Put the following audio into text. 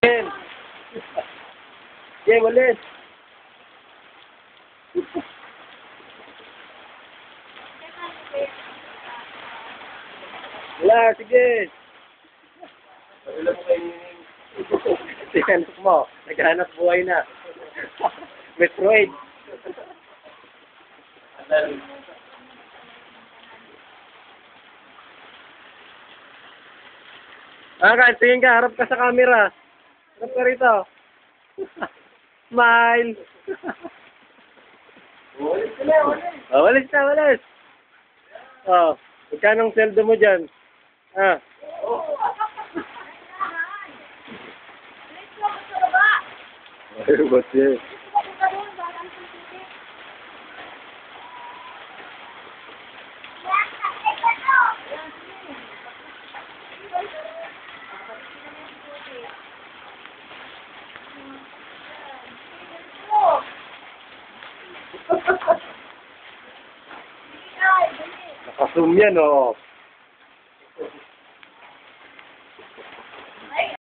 Jen. Jen, walis. Wala, sige. Wala mo kayo. Sinanok mo. Naghanap buhay na. Metroid. Kahit tingin ka, harap ka sa camera. Harap ka rito. Smile. Walis ka na, walis. Oh, walis na, walis. Oh, magkano ang sweldo mo dyan? Ah. Ay, what's it? Nakasum yan, oh.